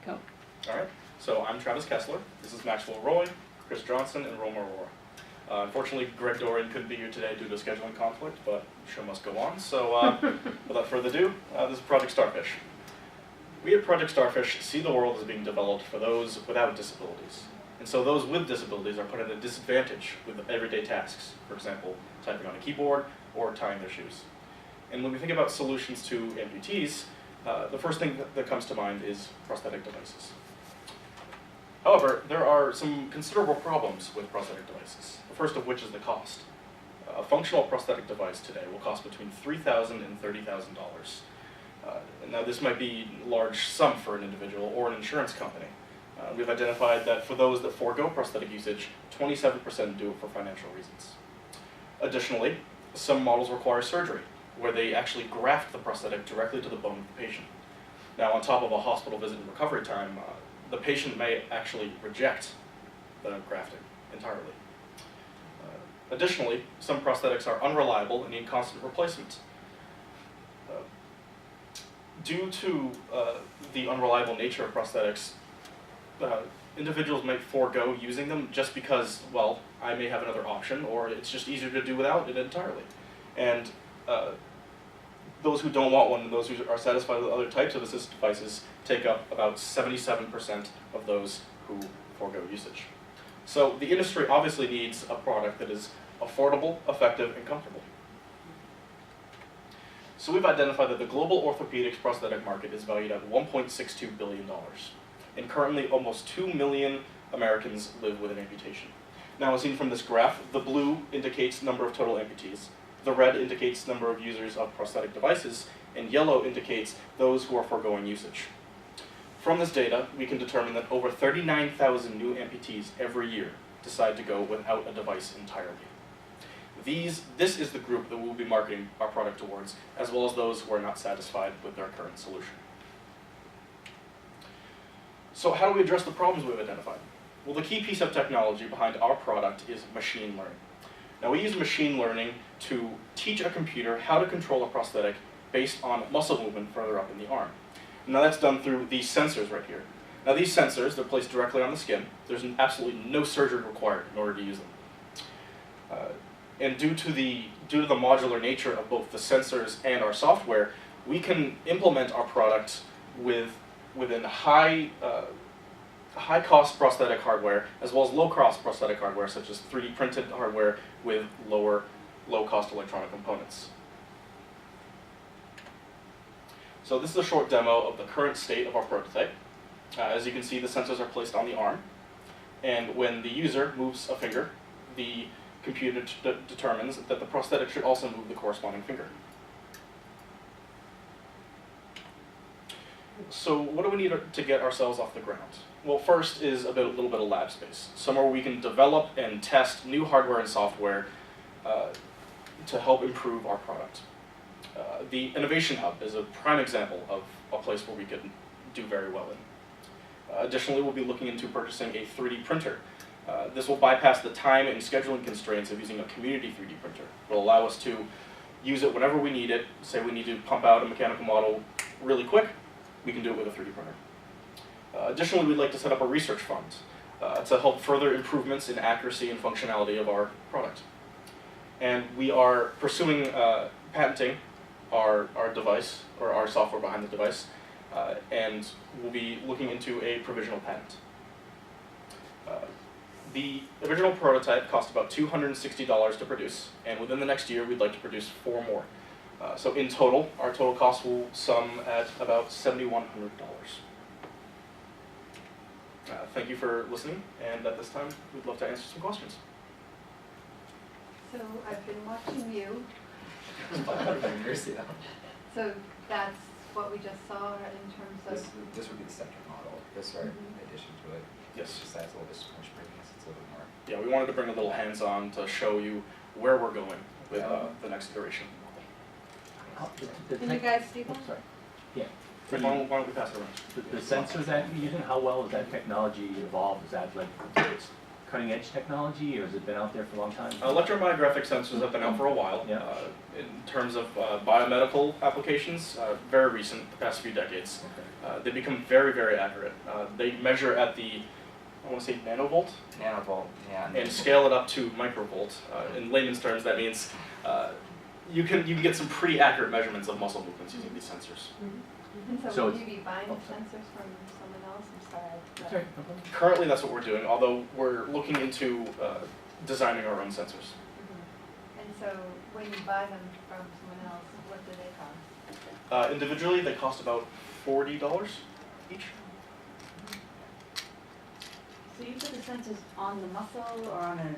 Go. All right, so I'm Travis Kessler. This is Maxwell Roy, Chris Johnson, and Roma Aurora. Unfortunately, Greg Dorian couldn't be here today due to a scheduling conflict, but the show must go on. So without further ado, this is Project Starfish. We at Project Starfish see the world as being developed for those without disabilities. And so those with disabilities are put at a disadvantage with everyday tasks, for example, typing on a keyboard or tying their shoes. And when we think about solutions to amputees, the first thing that comes to mind is prosthetic devices. However, there are some considerable problems with prosthetic devices, the first of which is the cost. A functional prosthetic device today will cost between $3,000 and $30,000. Now this might be a large sum for an individual or an insurance company. We've identified that for those that forego prosthetic usage, 27% do it for financial reasons. Additionally, some models require surgery, where they actually graft the prosthetic directly to the bone of the patient. Now, on top of a hospital visit and recovery time, the patient may actually reject the grafting entirely. Additionally, some prosthetics are unreliable and need constant replacement. Due to the unreliable nature of prosthetics, individuals might forego using them just because, well, I may have another option, or it's just easier to do without it entirely. And those who don't want one and those who are satisfied with other types of assistive devices take up about 77% of those who forego usage. So the industry obviously needs a product that is affordable, effective, and comfortable. So we've identified that the global orthopedics prosthetic market is valued at $1.62 billion. And currently almost 2 million Americans live with an amputation. Now, as seen from this graph, the blue indicates number of total amputees, the red indicates number of users of prosthetic devices, and yellow indicates those who are foregoing usage. From this data, we can determine that over 39,000 new amputees every year decide to go without a device entirely. This is the group that we will be marketing our product towards, as well as those who are not satisfied with their current solution. So how do we address the problems we've identified? Well, the key piece of technology behind our product is machine learning. Now, we use machine learning to teach a computer how to control a prosthetic based on muscle movement further up in the arm. Now, that's done through these sensors right here. Now, these sensors, they're placed directly on the skin. There's absolutely no surgery required in order to use them. And due to the modular nature of both the sensors and our software, we can implement our product within high-cost prosthetic hardware, as well as low-cost prosthetic hardware, such as 3D printed hardware with low-cost electronic components. So this is a short demo of the current state of our prototype. As you can see, the sensors are placed on the arm, and when the user moves a finger, the computer determines that the prosthetic should also move the corresponding finger. So what do we need to get ourselves off the ground? Well, first is a little bit of lab space, somewhere we can develop and test new hardware and software to help improve our product. The Innovation Hub is a prime example of a place where we can do very well in. Additionally, we'll be looking into purchasing a 3D printer. This will bypass the time and scheduling constraints of using a community 3D printer. It will allow us to use it whenever we need it. Say we need to pump out a mechanical model really quick, we can do it with a 3D printer. Additionally, we'd like to set up a research fund to help further improvements in accuracy and functionality of our product. And we are pursuing patenting our device, or our software behind the device, and we'll be looking into a provisional patent. The original prototype cost about $260 to produce, and within the next year we'd like to produce 4 more. So in total, our total cost will sum at about $7,100. Thank you for listening, and at this time, we'd love to answer some questions. So I've been watching you. So that's what we just saw in terms of... This would be the second model. This are in addition to it. Yes. Just adds a little bit more springiness. It's a little bit more. Yeah, we wanted to bring a little hands-on to show you where we're going with the next iteration. Can you guys see that? Sorry. Yeah. Why don't we pass it around? The sensors that you're using, how well is that technology evolved? Is that like it's cutting edge technology, or has it been out there for a long time? Electromyographic sensors have been out for a while. Yeah. In terms of biomedical applications, very recent, the past few decades. Okay. They become very, very accurate. They measure at the, I want to say nanovolt, Nanovolt, yeah. and scale it up to microvolt. In layman's terms, that means you can get some pretty accurate measurements of muscle movements using these sensors. And so So would it's- you be buying oh, sensors from someone else? I'm sorry. but- Okay. Currently, that's what we're doing, although we're looking into designing our own sensors. And so when you buy them from someone else, what do they cost? Individually, they cost about $40 each. So you put the sensors on the muscle or on a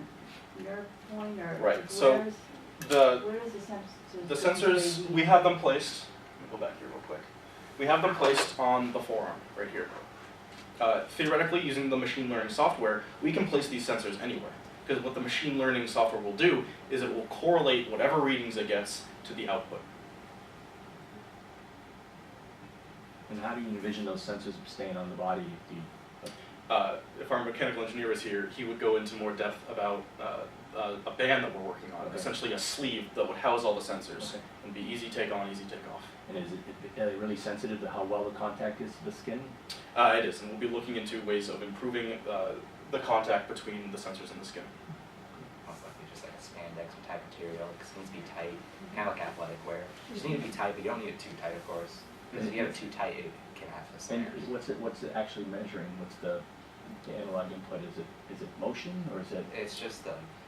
nerve point or Right, so where's, The where is the sensors? The sensors, we have them placed, let me go back here real quick. We have them placed on the forearm, right here. Theoretically, using the machine learning software, we can place these sensors anywhere. Because what the machine learning software will do is it will correlate whatever readings it gets to the output. And how do you envision those sensors staying on the body? Do you, If our mechanical engineer was here, he would go into more depth about a band that we're working on, Okay. essentially a sleeve that would house all the sensors Okay. and be easy take on, easy take off. and are they really sensitive to how well the contact is to the skin? It is, and we'll be looking into ways of improving the contact between the sensors and the skin. Most likely just like a spandex type material, because it needs to be tight, kind of like athletic wear. You just need it to be tight, but you don't need it too tight, of course. Because if you have it too tight, it can have the And snares. what's it actually measuring? What's the analog input? Is it motion or is it? It's just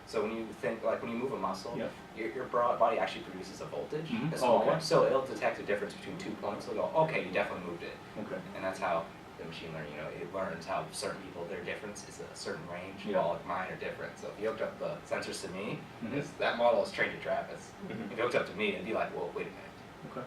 so when you think, like when you move a muscle, Yep. your broad body actually produces a voltage, Mhm. a small Oh, okay. one, so it'll detect the difference between 2 points. It'll go, okay, you definitely moved it. Okay. And that's how the machine learning, it learns how certain people, their difference is a certain range, Yeah. while mine are different. So if you hooked up the sensors to me, Mhm. that model is trained to Travis. Mhm. If you hooked up to me, it'd be like, well, wait a minute. Okay.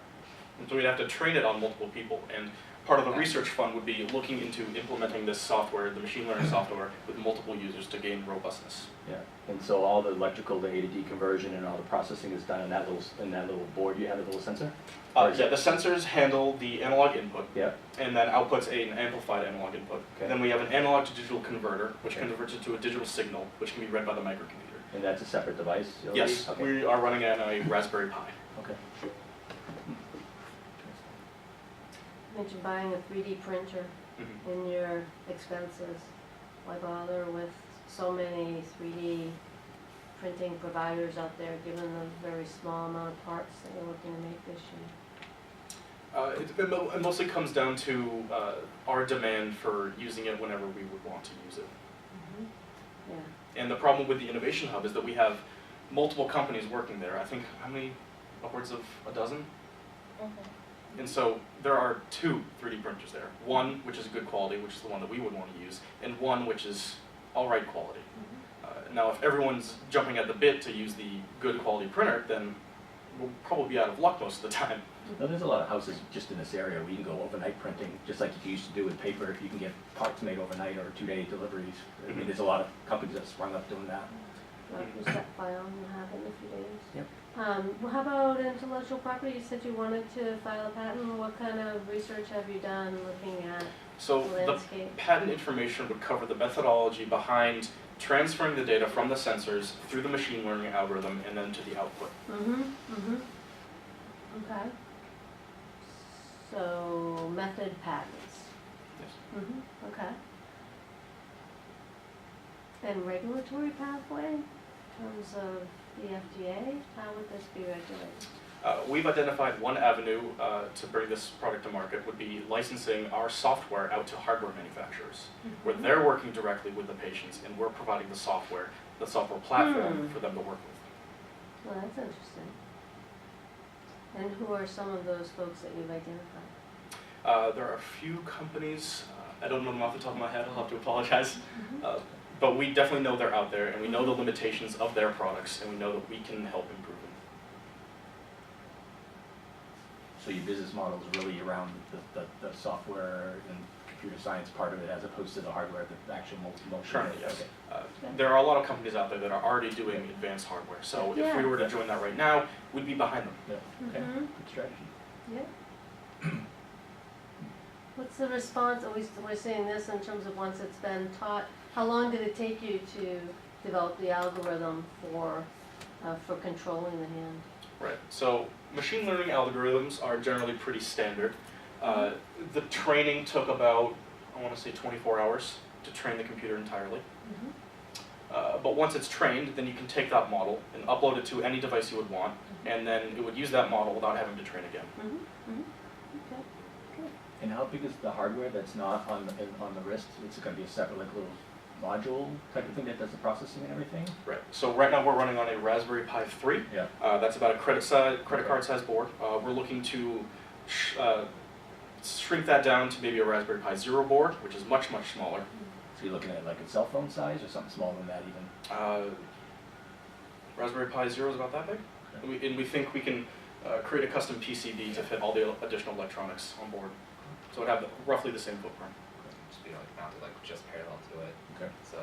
And so we'd have to train it on multiple people, and part of the research fund would be looking into implementing this software, the machine learning software, with multiple users to gain robustness. Yeah. And so all the electrical to A to D conversion and all the processing is done in that little board. You have a little sensor. Yeah, the sensors handle the analog input, Yeah. and then outputs an amplified analog input. Okay. Then we have an analog to digital converter, which Okay. converts it to a digital signal, which can be read by the microcomputer. And that's a separate device. already? Yes, Okay. we are running it on a Raspberry Pi. Okay. You mentioned buying a 3D printer Mhm. in your expenses. Why bother with so many 3D printing providers out there, given the very small amount of parts that you're looking to make this year? It mostly comes down to our demand for using it whenever we would want to use it. Yeah. And the problem with the Innovation Hub is that we have multiple companies working there. I think, how many? Upwards of a dozen? And so there are 2 3D printers there. One which is good quality, which is the one that we would want to use, and one which is alright quality. Now if everyone's jumping at the bit to use the good quality printer, then we'll probably be out of luck most of the time. Now, there's a lot of houses just in this area where you can go overnight printing, just like you used to do with paper. If you can get parts made overnight or 2-day deliveries. I mean, there's a lot of companies that sprung up doing that. Just that file and have it in a few days. Yep. Well, how about intellectual property? You said you wanted to file a patent. What kind of research have you done looking at So the the landscape? patent information would cover the methodology behind transferring the data from the sensors through the machine learning algorithm and then to the output. Okay. So, method patents. Yes. Okay. And regulatory pathway, in terms of the FDA, how would this be regulated? We've identified one avenue to bring this product to market would be licensing our software out to hardware manufacturers, where they're working directly with the patients and we're providing the software platform for them to work with. Well, that's interesting. And who are some of those folks that you've identified? There are a few companies, I don't know them off the top of my head, I'll have to apologize. But we definitely know they're out there and we know the limitations of their products and we know that we can help improve them. So your business model is really around the software and computer science part of it, as opposed to the hardware, the actual motion. Currently, yes. Okay. There are a lot of companies out there that are already doing advanced hardware, so if we were to join that right now, we'd be behind them. Yeah. Okay. Good strategy. Yeah. What's the response, at least we're seeing this in terms of once it's been taught How long did it take you to develop the algorithm for controlling the hand? Right. So machine learning algorithms are generally pretty standard. The training took about, I want to say 24 hours to train the computer entirely. But once it's trained, then you can take that model and upload it to any device you would want, and then it would use that model without having to train again. Okay, good. And how big is the hardware that's not on the wrist? It's gonna be a separate, like, little module type of thing that does the processing and everything? Right. So right now we're running on a Raspberry Pi 3. Yeah. That's about a credit card size board. We're looking to shrink that down to maybe a Raspberry Pi Zero board, which is much, much smaller. So you're looking at like a cell phone size or something smaller than that even? Raspberry Pi Zero is about that big. And we think we can create a custom PCB to fit all the additional electronics on board. So it would have roughly the same footprint. Just be like mounted like just parallel to it. Okay. So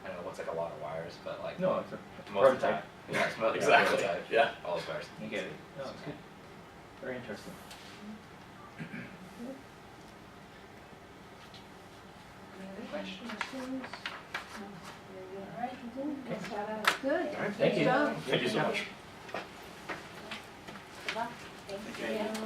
I know it looks like a lot of wires, but like No, it's a most of the prototype. time, yeah, it's mostly Exactly. prototype. Yeah. All those wires. You get it. No, it's good. Very interesting. Any other questions? All right, Let's have a- Good. All right. Thank you. Good job. Thank you so much. good luck. Thank you.